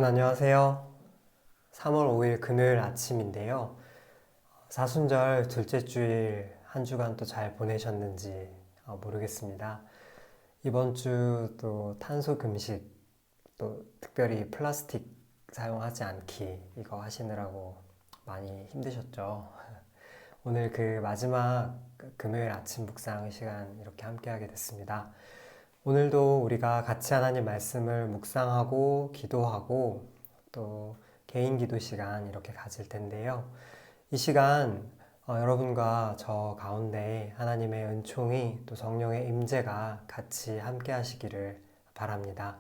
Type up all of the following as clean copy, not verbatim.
여러분 안녕하세요. 3월 5일 금요일 아침인데요. 사순절 둘째 주일 한 주간 또 잘 보내셨는지 모르겠습니다. 이번 주 또 탄소 금식, 또 특별히 플라스틱 사용하지 않기 이거 하시느라고 많이 힘드셨죠. 오늘 그 마지막 금요일 아침 묵상 시간 이렇게 함께하게 됐습니다. 오늘도 우리가 같이 하나님 말씀을 묵상하고 기도하고 또 개인 기도 시간 이렇게 가질 텐데요. 이 시간 여러분과 저 가운데 하나님의 은총이 또 성령의 임재가 같이 함께 하시기를 바랍니다.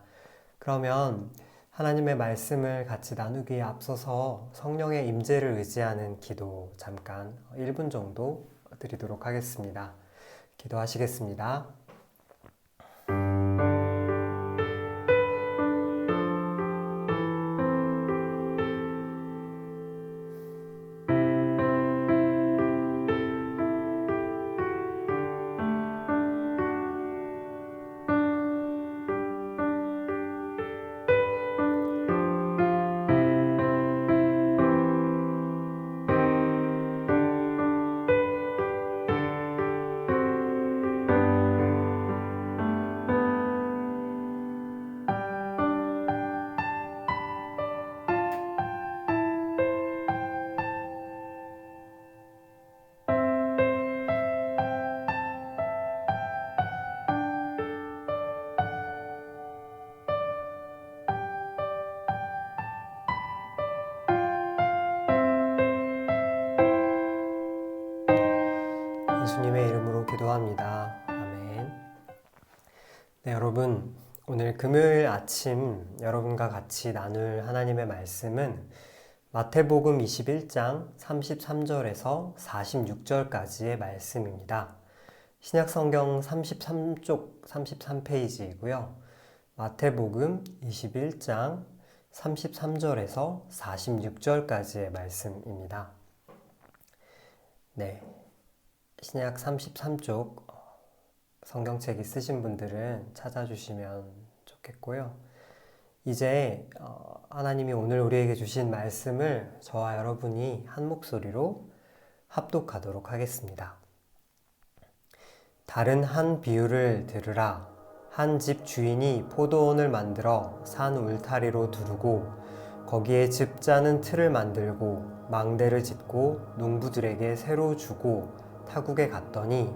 그러면 하나님의 말씀을 같이 나누기에 앞서서 성령의 임재를 의지하는 기도 잠깐 1분 정도 드리도록 하겠습니다. 기도하시겠습니다. 예수님의 이름으로 기도합니다. 아멘. 네, 여러분, 오늘 금요일 아침 여러분과 같이 나눌 하나님의 말씀은 마태복음 21장 33절에서 46절까지의 말씀입니다. 신약성경 33쪽 33페이지이고요. 마태복음 21장 33절에서 46절까지의 말씀입니다. 네. 신약 33쪽 성경책 있으신 분들은 찾아주시면 좋겠고요. 이제 하나님이 오늘 우리에게 주신 말씀을 저와 여러분이 한 목소리로 합독하도록 하겠습니다. 다른 한 비유를 들으라. 한 집 주인이 포도원을 만들어 산 울타리로 두르고 거기에 즙 짜는 틀을 만들고 망대를 짓고 농부들에게 새로 주고 타국에 갔더니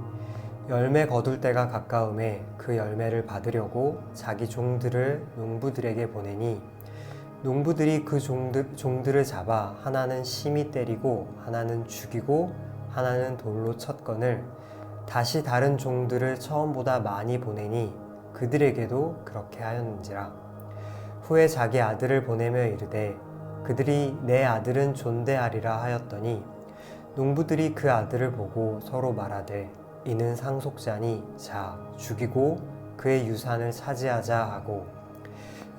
열매 거둘 때가 가까움에 그 열매를 받으려고 자기 종들을 농부들에게 보내니 농부들이 그 종들을 잡아 하나는 심히 때리고 하나는 죽이고 하나는 돌로 쳤거늘 다시 다른 종들을 처음보다 많이 보내니 그들에게도 그렇게 하였는지라. 후에 자기 아들을 보내며 이르되 그들이 내 아들은 존대하리라 하였더니 농부들이 그 아들을 보고 서로 말하되 이는 상속자니 자 죽이고 그의 유산을 차지하자 하고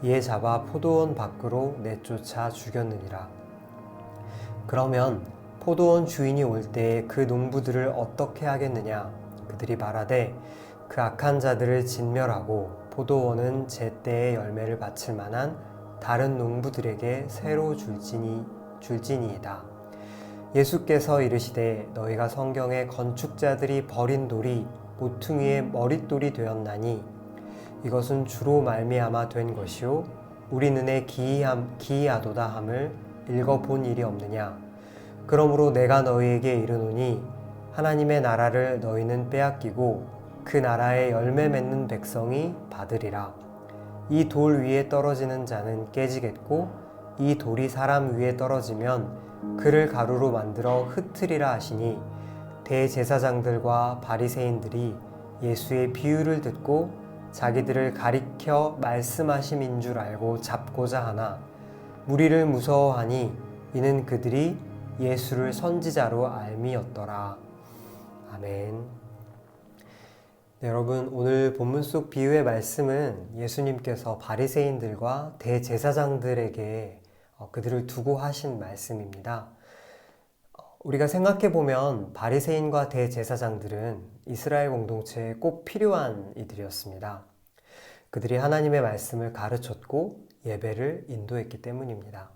이에 잡아 포도원 밖으로 내쫓아 죽였느니라. 그러면 포도원 주인이 올 때에 그 농부들을 어떻게 하겠느냐? 그들이 말하되 그 악한 자들을 진멸하고 포도원은 제때에 열매를 바칠 만한 다른 농부들에게 새로 줄지니이다. 예수께서 이르시되 너희가 성경에 건축자들이 버린 돌이 모퉁이의 머릿돌이 되었나니 이것은 주로 말미암아 된 것이요 우리 눈에 기이하도다 함을 읽어본 일이 없느냐. 그러므로 내가 너희에게 이르노니 하나님의 나라를 너희는 빼앗기고 그 나라의 열매 맺는 백성이 받으리라. 이 돌 위에 떨어지는 자는 깨지겠고 이 돌이 사람 위에 떨어지면 그를 가루로 만들어 흩트리라 하시니 대제사장들과 바리새인들이 예수의 비유를 듣고 자기들을 가리켜 말씀하심인 줄 알고 잡고자 하나 무리를 무서워하니 이는 그들이 예수를 선지자로 알미였더라. 아멘. 네, 여러분, 오늘 본문 속 비유의 말씀은 예수님께서 바리새인들과 대제사장들에게 그들을 두고 하신 말씀입니다. 우리가 생각해보면 바리새인과 대제사장들은 이스라엘 공동체에 꼭 필요한 이들이었습니다. 그들이 하나님의 말씀을 가르쳤고 예배를 인도했기 때문입니다.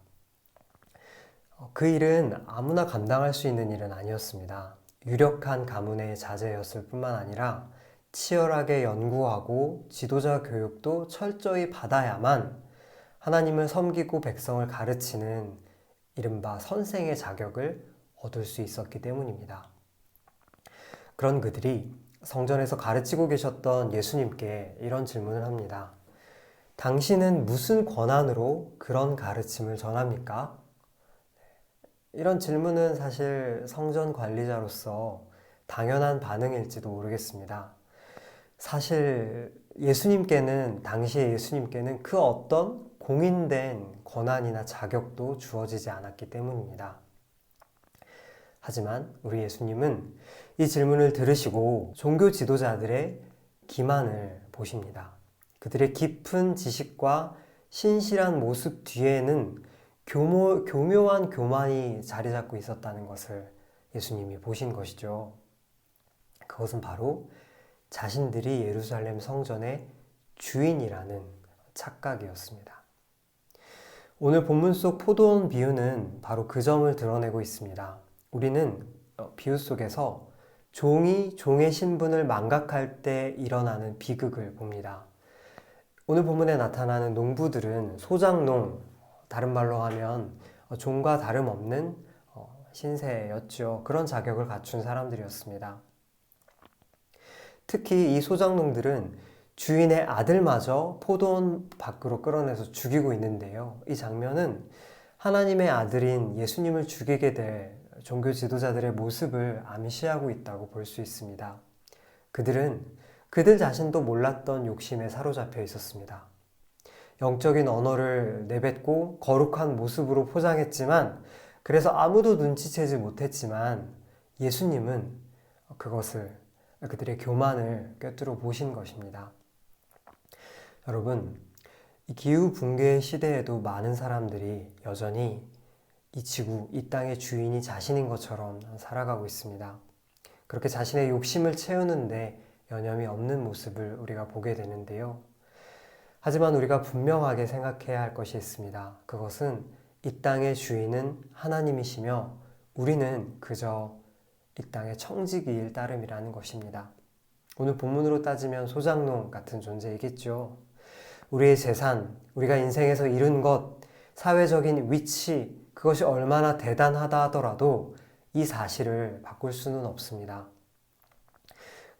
그 일은 아무나 감당할 수 있는 일은 아니었습니다. 유력한 가문의 자제였을 뿐만 아니라 치열하게 연구하고 지도자 교육도 철저히 받아야만 하나님을 섬기고 백성을 가르치는 이른바 선생의 자격을 얻을 수 있었기 때문입니다. 그런 그들이 성전에서 가르치고 계셨던 예수님께 이런 질문을 합니다. 당신은 무슨 권한으로 그런 가르침을 전합니까? 이런 질문은 사실 성전 관리자로서 당연한 반응일지도 모르겠습니다. 사실 당시의 예수님께는 그 어떤 공인된 권한이나 자격도 주어지지 않았기 때문입니다. 하지만 우리 예수님은 이 질문을 들으시고 종교 지도자들의 기만을 보십니다. 그들의 깊은 지식과 신실한 모습 뒤에는 교묘한 교만이 자리 잡고 있었다는 것을 예수님이 보신 것이죠. 그것은 바로 자신들이 예루살렘 성전의 주인이라는 착각이었습니다. 오늘 본문 속 포도원 비유는 바로 그 점을 드러내고 있습니다. 우리는 비유 속에서 종이 종의 신분을 망각할 때 일어나는 비극을 봅니다. 오늘 본문에 나타나는 농부들은 소작농, 다른 말로 하면 종과 다름없는 신세였죠. 그런 자격을 갖춘 사람들이었습니다. 특히 이 소작농들은 주인의 아들마저 포도원 밖으로 끌어내서 죽이고 있는데요. 이 장면은 하나님의 아들인 예수님을 죽이게 될 종교 지도자들의 모습을 암시하고 있다고 볼 수 있습니다. 그들은 그들 자신도 몰랐던 욕심에 사로잡혀 있었습니다. 영적인 언어를 내뱉고 거룩한 모습으로 포장했지만, 그래서 아무도 눈치채지 못했지만 예수님은 그들의 교만을 꿰뚫어 보신 것입니다. 여러분, 이 기후 붕괴 시대에도 많은 사람들이 여전히 이 지구, 이 땅의 주인이 자신인 것처럼 살아가고 있습니다. 그렇게 자신의 욕심을 채우는데 여념이 없는 모습을 우리가 보게 되는데요. 하지만 우리가 분명하게 생각해야 할 것이 있습니다. 그것은 이 땅의 주인은 하나님이시며 우리는 그저 이 땅의 청지기일 따름이라는 것입니다. 오늘 본문으로 따지면 소작농 같은 존재이겠죠. 우리의 재산, 우리가 인생에서 이룬 것, 사회적인 위치, 그것이 얼마나 대단하다 하더라도 이 사실을 바꿀 수는 없습니다.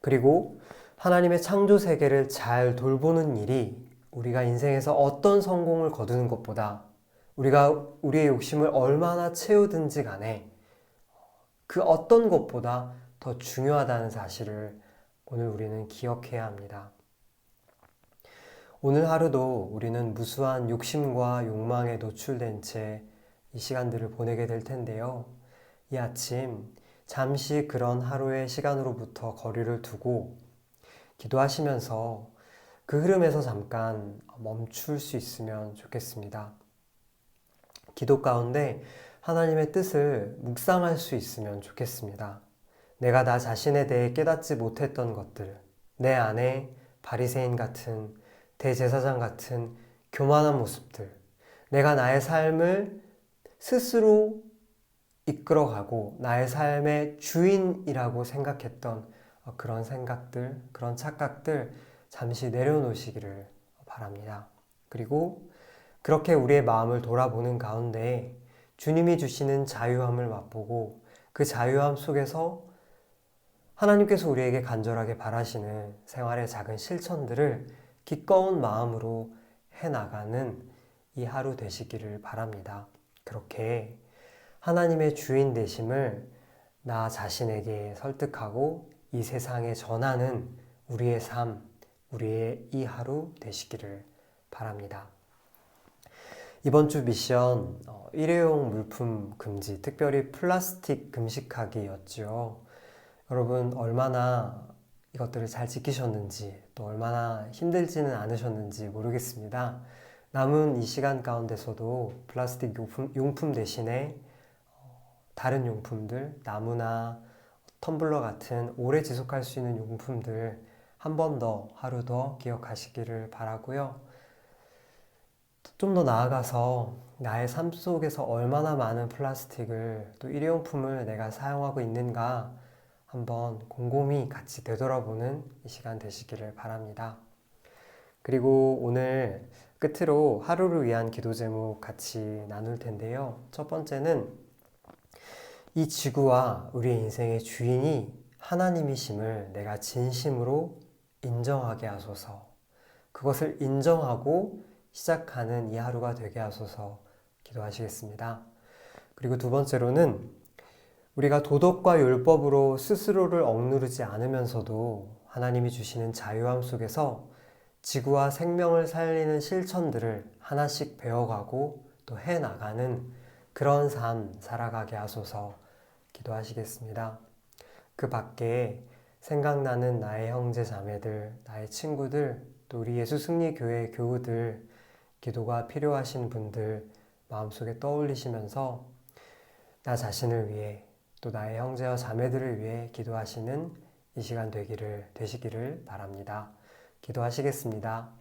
그리고 하나님의 창조 세계를 잘 돌보는 일이 우리가 인생에서 어떤 성공을 거두는 것보다 우리가 우리의 욕심을 얼마나 채우든지 간에 그 어떤 것보다 더 중요하다는 사실을 오늘 우리는 기억해야 합니다. 오늘 하루도 우리는 무수한 욕심과 욕망에 노출된 채 이 시간들을 보내게 될 텐데요. 이 아침 잠시 그런 하루의 시간으로부터 거리를 두고 기도하시면서 그 흐름에서 잠깐 멈출 수 있으면 좋겠습니다. 기도 가운데 하나님의 뜻을 묵상할 수 있으면 좋겠습니다. 내가 나 자신에 대해 깨닫지 못했던 것들, 내 안에 바리새인 같은, 대제사장 같은 교만한 모습들, 내가 나의 삶을 스스로 이끌어가고 나의 삶의 주인이라고 생각했던 그런 생각들, 그런 착각들 잠시 내려놓으시기를 바랍니다. 그리고 그렇게 우리의 마음을 돌아보는 가운데 주님이 주시는 자유함을 맛보고 그 자유함 속에서 하나님께서 우리에게 간절하게 바라시는 생활의 작은 실천들을 기꺼운 마음으로 해나가는 이 하루 되시기를 바랍니다. 그렇게 하나님의 주인 되심을 나 자신에게 설득하고 이 세상에 전하는 우리의 삶, 우리의 이 하루 되시기를 바랍니다. 이번 주 미션 일회용 물품 금지, 특별히 플라스틱 금식하기였죠. 여러분 얼마나 이것들을 잘 지키셨는지 또 얼마나 힘들지는 않으셨는지 모르겠습니다. 남은 이 시간 가운데서도 플라스틱 용품 대신에 다른 용품들, 나무나 텀블러 같은 오래 지속할 수 있는 용품들 한 번 더, 하루 더 기억하시기를 바라고요. 좀 더 나아가서 나의 삶 속에서 얼마나 많은 플라스틱을 또 일회용품을 내가 사용하고 있는가 한번 곰곰이 같이 되돌아보는 이 시간 되시기를 바랍니다. 그리고 오늘 끝으로 하루를 위한 기도 제목 같이 나눌 텐데요. 첫 번째는 이 지구와 우리의 인생의 주인이 하나님이심을 내가 진심으로 인정하게 하소서. 그것을 인정하고 시작하는 이 하루가 되게 하소서 기도하시겠습니다. 그리고 두 번째로는 우리가 도덕과 율법으로 스스로를 억누르지 않으면서도 하나님이 주시는 자유함 속에서 지구와 생명을 살리는 실천들을 하나씩 배워가고 또 해나가는 그런 삶 살아가게 하소서 기도하시겠습니다. 그 밖에 생각나는 나의 형제 자매들, 나의 친구들, 또 우리 예수승리교회 교우들, 기도가 필요하신 분들 마음속에 떠올리시면서 나 자신을 위해 또 나의 형제와 자매들을 위해 기도하시는 이 시간 되시기를 바랍니다. 기도하시겠습니다.